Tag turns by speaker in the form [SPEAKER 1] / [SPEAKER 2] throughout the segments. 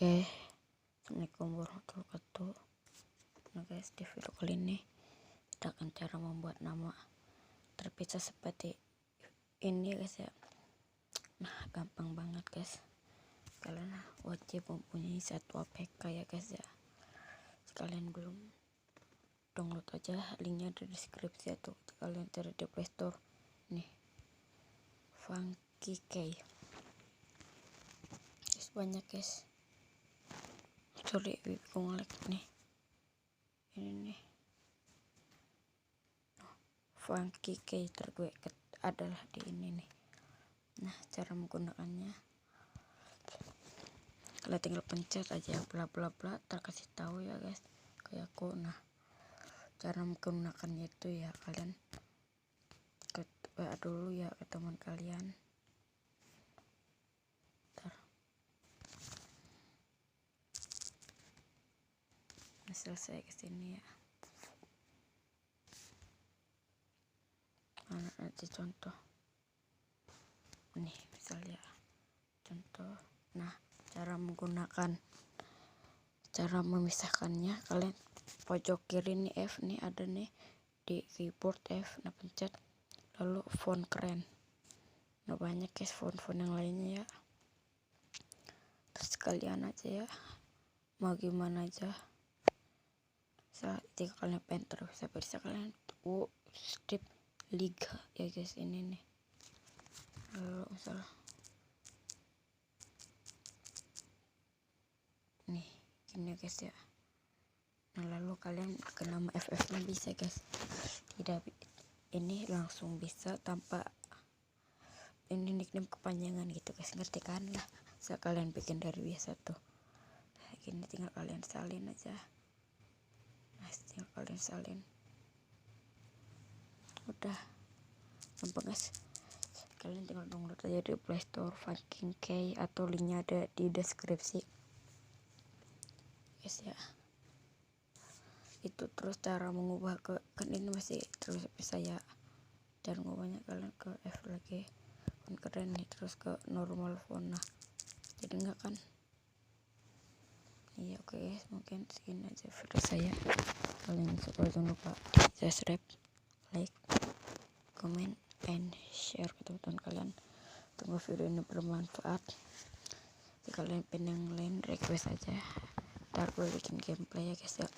[SPEAKER 1] Oke, Assalamualaikum warahmatullahi wabarakatuh. Nah guys, di video kali ini kita akan cara membuat nama terpisah seperti ini guys ya. Nah, gampang banget guys. Kalian wajib mempunyai satu APK ya guys ya. Sekalian belum, download aja, linknya ada di deskripsi atau kalian cari di Play Store. Nih, Funky Key. Banyak guys. Sorry, aku ngelag nih. Ini nih, Funky Key gue adalah di ini nih. Nah, cara menggunakannya, kalian tinggal pencet aja bla bla bla, terkasih tahu ya guys, kayak aku. Nah, cara menggunakannya itu ya kalian ke WA dulu ya ke teman kalian. Nah, selesai kesini ya. Mana nanti contoh nih, misalnya contoh. Nah, cara memisahkannya, kalian pojok kiri nih F nih, ada nih di keyboard F. Nah, pencet, lalu font keren. Nah, banyak guys font-font yang lainnya ya. Terus kalian aja ya, mau gimana aja. Jika kalian pengen terus bisa kalian strip liga ya guys, ini nih. Lalu misalnya nih gini guys ya. Nah, lalu kalian ke nama FF nya bisa guys, tidak ini langsung bisa tanpa ini nickname kepanjangan gitu guys, ngerti kan? Lah, bisa kalian bikin dari biasa tuh. Nah, gini tinggal kalian salin aja. Nah, tinggal kalian salin, udah gampang guys. Kalian tinggal download aja di Play Store Funky Key atau linknya ada di deskripsi guys ya. Itu terus cara mengubah ke, kan ini masih terus bisa ya, cara mengubahnya kalian ke F lagi, font keren nih, terus ke normal font. Nah, jadi enggak kan? Iya, oke guys, mungkin segini aja video saya. Kalian suka, jangan lupa di subscribe, like, comment, and share ke teman-teman kalian. Tunggu video ini bermanfaat. Jika kalian pengen yang lain, request aja, ntar gue bikin gameplay ya guys ya.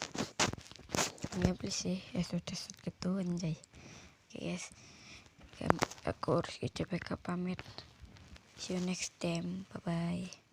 [SPEAKER 1] Gameplay sih ya, sudah gitu anjay. Oke guys, aku harus ICPK pamit. See you next time, bye bye.